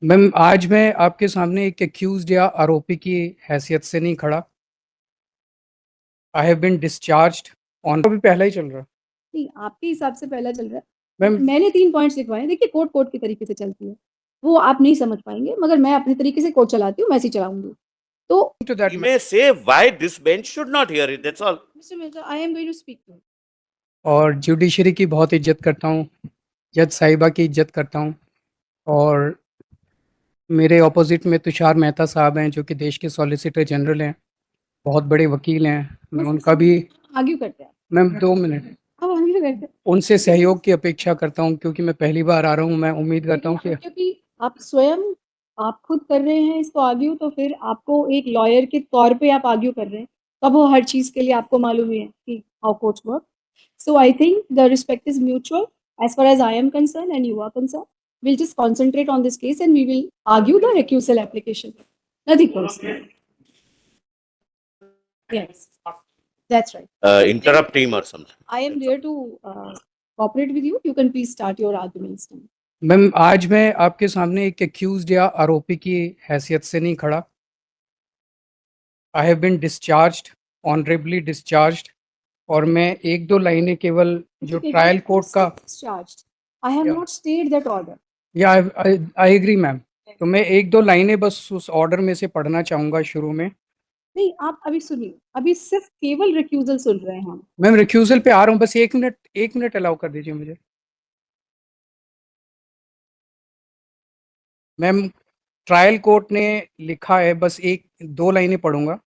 Ma'am, आज मैं आपके सामने एक एक्यूज्ड या आरोपी की हैसियत से नहीं खड़ा। I have been discharged on, अभी पहला ही चल रहा। नहीं, आपके हिसाब से पहला चल रहा है। मैम, मैंने 3 पॉइंट्स लिखवाए हैं। देखिए कोर्ट कोर्ट की तरीके से चलती है। वो आप नहीं समझ पाएँगे, मगर मैं अपने तरीके से कोर्ट चलाती हूँ, मैं ऐसे ही चलाऊँगी। तो to that He may say why this bench should not hear it. That's all. Mister Mirza, I am going to speak to. और जुडिशरी की बहुत इज्जत करता हूँ, जज साहिबा की इज्जत करता हूँ। और मेरे ऑपोजिट में तुषार मेहता साहब हैं, जो कि देश के सॉलिसिटर जनरल हैं, बहुत बड़े वकील हैं। मैं उनका भी आर्ग्यू करते हैं। मैम 2 मिनट अब आर्ग्यू करते हैं। उनसे सहयोग की अपेक्षा करता हूँ, क्योंकि मैं पहली बार आ रहा हूँ। मैं उम्मीद करता हूँ कि क्योंकि आप स्वयं आप खुद कर रहे हैं इसको आर्ग्यू, तो फिर आपको एक लॉयर के तौर पे आप आर्ग्यू कर रहे हैं, तब वो हर चीज़ के लिए आपको मालूम ही है कि how courts work. So I think the respect is mutual as far as I am concerned and you are concerned. We'll just concentrate on this case and we will argue the recusal application. Nothing personal. Yes, that's right. Interrupt him or something. I am there to cooperate with you. You can please start your arguments now. Ma'am, आज मैं आपके सामने एक accused या आरोपी की हैसियत से नहीं खड़ा। I have been discharged, honourably discharged. और मैं एक दो लाइनें केवल जो ट्रायल कोर्ट का Discharged. I have Yeah. not stayed that order. या आई एग्री मैम। तो मैं एक दो लाइनें बस उस ऑर्डर में से पढ़ना चाहूँगा शुरू में। नहीं, आप अभी सुनिए, अभी सिर्फ केवल रिक्यूजल सुन रहे हैं हम। मैम, रिक्यूजल पे आ रहा हूँ, बस 1 मिनट अलाउ कर दीजिए मुझे। मैम, ट्रायल कोर्ट ने लिखा है, बस एक दो लाइनें पढ़ूंगा।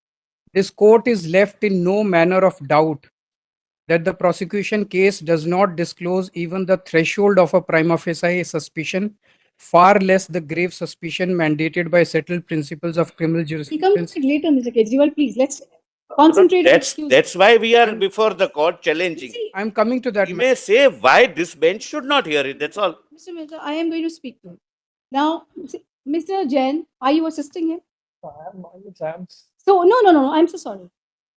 This court is left in no manner of doubt that the prosecution case does not disclose even the threshold of a prima facie suspicion, far less the grave suspicion mandated by settled principles of criminal We'll come jurisprudence. to it later, Mr. Kejriwal. Please, let's concentrate. That's why we are before the court challenging. See, I'm coming to that. He may say why this bench should not hear it. That's all. Mr. Mehta, I am going to speak to him. Now, Mr. Jain, are you assisting him? So, no, I'm so sorry.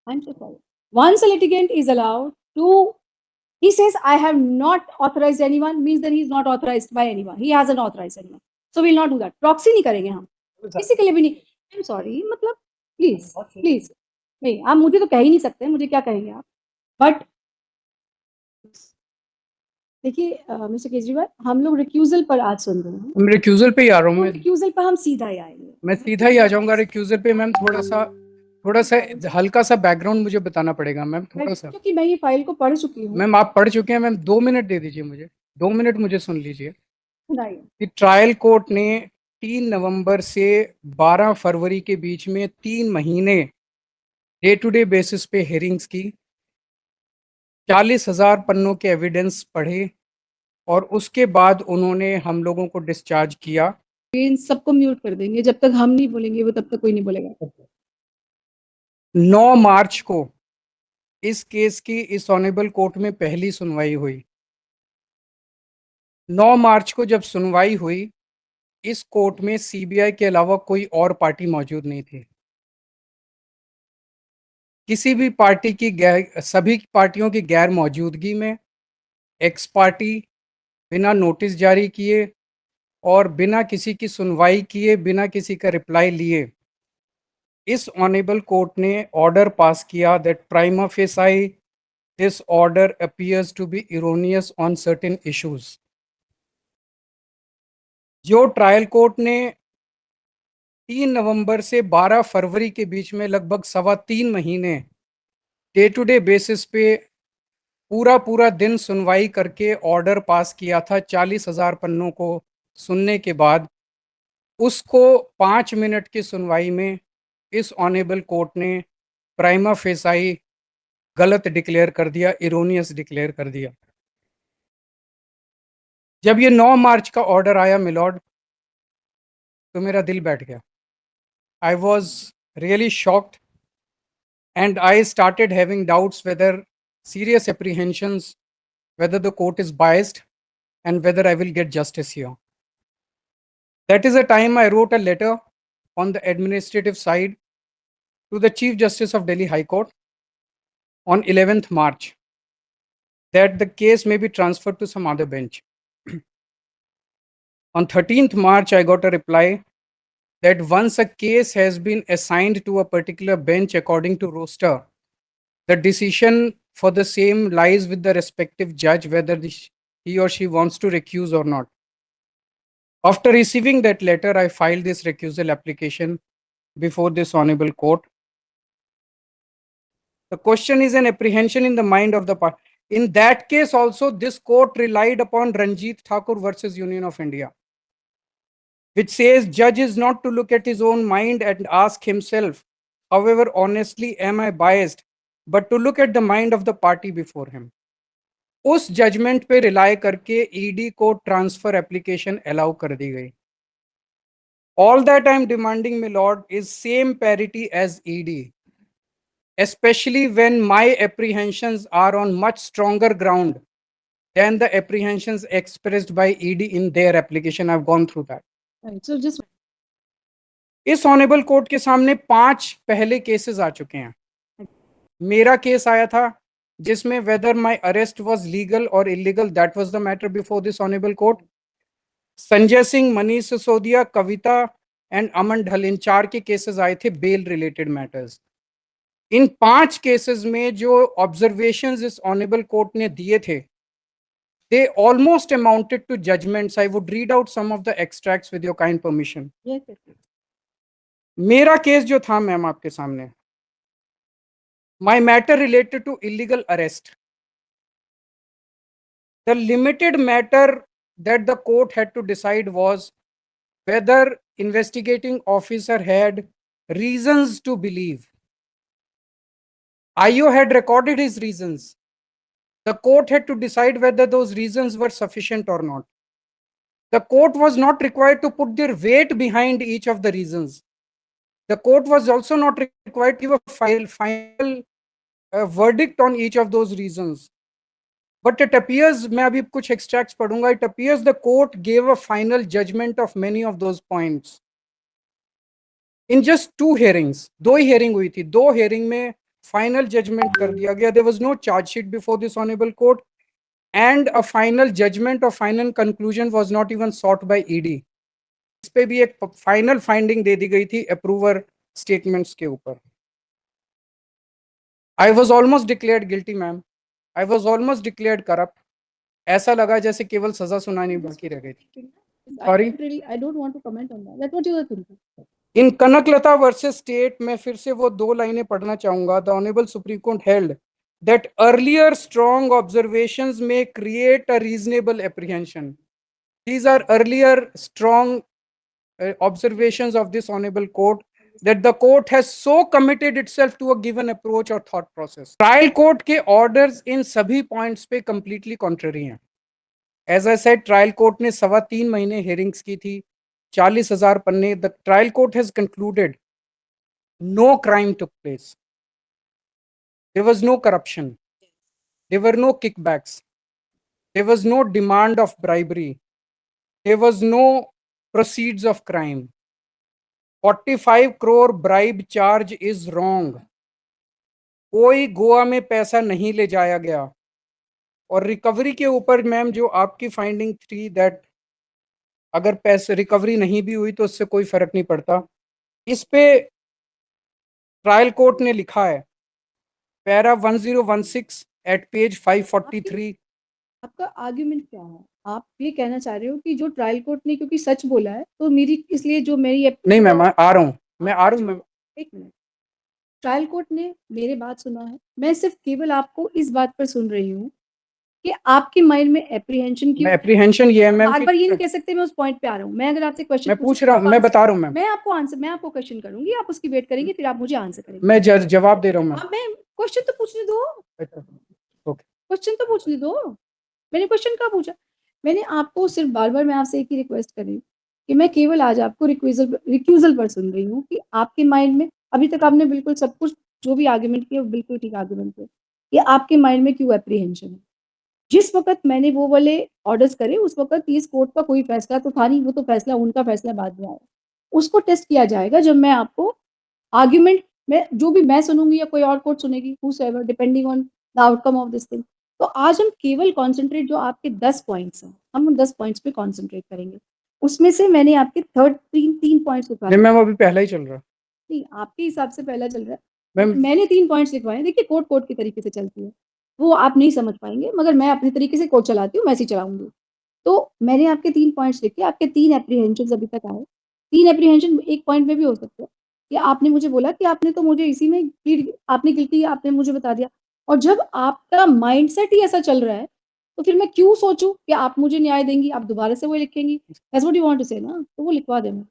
I'm so sorry. Once a litigant is allowed to, he says, I have not authorized anyone, means that he is not authorized by anyone. He hasn't authorized anyone. So, we'll not do that. Proxy नहीं करेंगे हम. किसी के लिए भी नहीं. I'm sorry, मतलब, please. नहीं, आप मुझे तो कह ही नहीं सकते, मुझे क्या कहेंगे आप? But देखिए मिस्टर केजरीवाल, हम लोग रिक्यूजल पर आज सुन रहे हैं। मैं रिक्यूजल पे ही आ रहा हूँ। मैं रिक्यूजल पर हम सीधा ही आएंगे। मैं सीधा ही आ जाऊंगा रिक्यूजल पे। मैम, थोड़ा सा हल्का सा बैकग्राउंड मुझे बताना पड़ेगा मैम, थोड़ा सा। क्योंकि मैं ये फाइल को पढ़ चुकी हूँ। मैम, आप पढ़ चुके हैं। मैम, 2 मिनट दे दीजिए मुझे, 2 मिनट मुझे सुन लीजिए। सुनाइए। ट्रायल कोर्ट ने 3 नवंबर से 12 फरवरी के बीच में 3 महीने डे टू डे बेसिस पे हेयरिंग्स की, 40,000 पन्नों के एविडेंस पढ़े, और उसके बाद उन्होंने हम लोगों को डिस्चार्ज किया। इन सबको म्यूट कर देंगे, जब तक हम नहीं बोलेंगे वो तब तक कोई नहीं बोलेगा। 9 मार्च को इस केस की इस ऑनरेबल कोर्ट में पहली सुनवाई हुई। 9 मार्च को जब सुनवाई हुई, इस कोर्ट में सीबीआई के अलावा कोई और पार्टी मौजूद नहीं थी। किसी भी पार्टी की सभी पार्टियों की गैर मौजूदगी में एक्स पार्टी बिना नोटिस जारी किए और बिना किसी की सुनवाई किए, बिना किसी का रिप्लाई लिए, इस ऑनरेबल कोर्ट ने ऑर्डर पास किया that prima facie this order appears to be erroneous on certain issues. जो ट्रायल कोर्ट ने 3 नवंबर से 12 फरवरी के बीच में लगभग 3.25 महीने डे टू डे बेसिस पे पूरा दिन सुनवाई करके ऑर्डर पास किया था 40,000 पन्नों को सुनने के बाद, उसको 5 मिनट की सुनवाई में इस ऑनरेबल कोर्ट ने प्राइमा फेसाई गलत डिक्लेयर कर दिया, इरोनियस डिक्लेयर कर दिया। जब ये 9 मार्च का ऑर्डर आया मिलॉर्ड, तो मेरा दिल बैठ गया। I was really shocked and I started having doubts whether serious apprehensions whether the court is biased and whether I will get justice here. That is the time I wrote a letter on the administrative side to the Chief Justice of Delhi High Court on 11th March that the case may be transferred to some other bench. On 13th March, I got a reply that once a case has been assigned to a particular bench according to roster, the decision for the same lies with the respective judge whether he or she wants to recuse or not. After receiving that letter, I filed this recusal application before this honorable court. The question is an apprehension in the mind of the party. In that case also, this court relied upon Ranjit Thakur versus Union of India, which says judge is not to look at his own mind and ask himself, however honestly am I biased, but to look at the mind of the party before him. उस judgement पे rely करके ED को transfer application allow कर दी गई. All that I am demanding, my lord, is same parity as ED, especially when my apprehensions are on much stronger ground than the apprehensions expressed by ED in their application. I've gone through that. Right. So just इस honourable court के सामने 5 पहले cases आ चुके हैं. मेरा case आया था जिसमें whether my arrest was legal or illegal, that was the matter before this honorable court. Sanjay Singh, Manish Sisodia, Kavita and Aman Dhal, इन 4 के केसेस आए थे बेल रिलेटेड मैटर्स. इन 5 केसेस में जो ऑब्जर्वेशंस इस ऑनेबल कोर्ट ने दिए थे, they almost amounted to judgments. I would read out some of the extracts with your kind permission. yes, yes. मेरा केस जो था मैम आपके सामने, my matter related to illegal arrest. The limited matter that the court had to decide was whether investigating officer had reasons to believe. IO had recorded his reasons. The court had to decide whether those reasons were sufficient or not. The court was not required to put their weight behind each of the reasons. The court was also not required to give a final verdict on each of those reasons. But it appears, मैं अभी कुछ extracts पढ़ूंगा, it appears the court gave a final judgment of many of those points. In just 2 hearings, 2 he hearing हुई थी, 2 hearing में final judgment कर दिया गया. There was no charge sheet before this honorable court, and a final judgment or final conclusion was not even sought by ED. इस पे भी एक final finding दे दी गई थी approver statements के ऊपर. I was almost declared guilty, ma'am. I was almost declared corrupt. ऐसा लगा जैसे केवल सजा सुनानी बाकी रह गई थी. Sorry? I don't want to comment on that. That's what you were thinking. In Kanaklata versus state में फिर से वो 2 लाइनें पढ़ना चाहूंगा. The honourable supreme court held that earlier strong observations may create a reasonable apprehension. These are earlier strong observations of this honorable court, that the court has so committed itself to a given approach or thought process. Trial court के orders इन सभी points पे completely contrary हैं. As I said, trial court ने 3.25 महीने hearings की थी, 40,000 पन्ने. The trial court has concluded no crime took place. There was no corruption. There were no kickbacks. There was no demand of bribery. There was no proceeds of crime. 45 crore bribe charge is wrong. कोई गोवा में पैसा नहीं ले जाया गया. और recovery के ऊपर मैम जो आपकी फाइंडिंग थी, दैट अगर पैसे रिकवरी नहीं भी हुई तो उससे कोई फर्क नहीं पड़ता. इस पे ट्रायल कोर्ट ने लिखा है पैरा 1016 एट पेज 543. आपका आर्ग्यूमेंट क्या है? आप ये कहना चाह रहे हो कि जो ट्रायल कोर्ट ने क्योंकि सच बोला है तो मेरी इसलिए जो मेरी नहीं मैम, मैं आ रहा हूँ मैम. एक मिनट, ट्रायल कोर्ट ने मेरे बात सुना है. मैं सिर्फ केवल आपको इस बात पर सुन रही हूँ कि आपके माइंड में एप्रीहेंशन की. एप्रीहेंशन ये है मैम, बार बार ये नहीं कह सकते. मैं उस पॉइंट पे आ रहा हूँ. मैं अगर आपसे क्वेश्चन मैं पूछ रहा हूँ, मैं बता रहा हूँ मैम. मैं आपको क्वेश्चन करूंगी, आप उसकी वेट करेंगे, फिर आप मुझे आंसर करेंगे. मैं जवाब दे रहा हूँ मैम. मैं क्वेश्चन तो पूछने दो. ओके, क्वेश्चन तो पूछने दो. मैंने क्वेश्चन कहाँ पूछा? मैंने आपको सिर्फ बार बार मैं आपसे एक ही रिक्वेस्ट कर रही हूँ कि मैं केवल आज आपको रिक्यूजल पर सुन रही हूँ कि आपके माइंड में अभी तक आपने बिल्कुल सब कुछ जो भी आर्ग्यूमेंट किया वो बिल्कुल ठीक आर्ग्यूमेंट किया कि आपके माइंड में क्यों एप्रीहेंशन है. जिस वक्त मैंने वो वाले ऑर्डर्स करे उस वक्त इस कोर्ट का कोई फैसला तो था नहीं. वो तो फैसला, उनका फैसला बाद में आया. उसको टेस्ट किया जाएगा जब मैं आपको आर्ग्यूमेंट में जो भी मैं सुनूंगी या कोई और कोर्ट सुनेगी, whosoever, depending on the outcome of this thing. तो आज हम केवल कॉन्सेंट्रेट जो आपके 10 पॉइंट्स हैं, हम उन 10 पॉइंट्स पे कॉन्सेंट्रेट करेंगे. उसमें से मैंने आपके तीन पॉइंट्स लिखवा नहीं मैम, अभी पहला ही चल रहा है नहीं, आपके हिसाब से पहला चल रहा है। मैम। मैंने 3 पॉइंट्स लिखवाए हैं। देखिए कोर्ट कोर्ट की तरीके से चलती है। वो आप नहीं समझ पाएँगे, मगर मैं अपने तरीके से कोर्ट चलाती हूँ, मैं ऐसे ही चलाऊँगी। तो मैंने आपके 3 पॉइंट्स लिखे, आपके 3 एप्रीहेंशन्स अभी तक आए। 3 एप्रीहेंशन एक पॉइंट में भी हो सकते हैं कि आपने मुझे बोला कि आपने तो मुझे इसी में प्लीड आपने गिल्टी आपने मुझे बता दिया। और जब आपका माइंडसेट ही ऐसा चल रहा है, तो फिर मैं क्यों सोचूँ कि आप मुझे न्याय देंगी, आप दोबारा से वही लिखेंगी। That's what you want to say ना, तो वो लिखवा देना।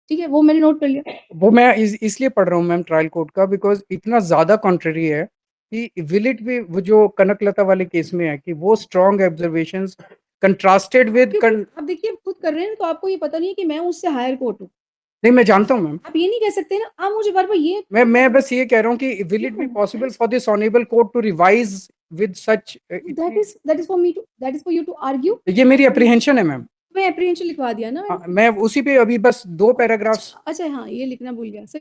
ठीक है, वो मैंने नोट कर लिया। वो मैं इसलिए पढ़ रहा हूँ मैम ट्रायल कोर्ट का, बिकॉज इतना ज्यादा कॉन्ट्ररी है कि विल इट भी वो जो कनकलता वाले केस में है कि वो स्ट्रॉन्ग ऑब्जर्वेशंस कंट्रास्टेड विद आप देखिए खुद कर रहे हैं, तो आपको ये पता नहीं है कि मैं उससे हायर कोर्ट हूँ। नहीं मैं जानता हूँ मैम। आप ये नहीं कह सकते ना, आप मुझे बार-बार ये मैं बस ये कह रहा हूँ कि will it be possible for this honourable court to revise with such. That is for you to argue. ये मेरी अप्रीहेंशन है मैम। मैं एप्रीहेंशन लिखवा दिया ना मैंने। मैं उसी पे अभी बस 2 पैराग्राफ्स अच्छा हाँ, ये लिखना भूल गया। सर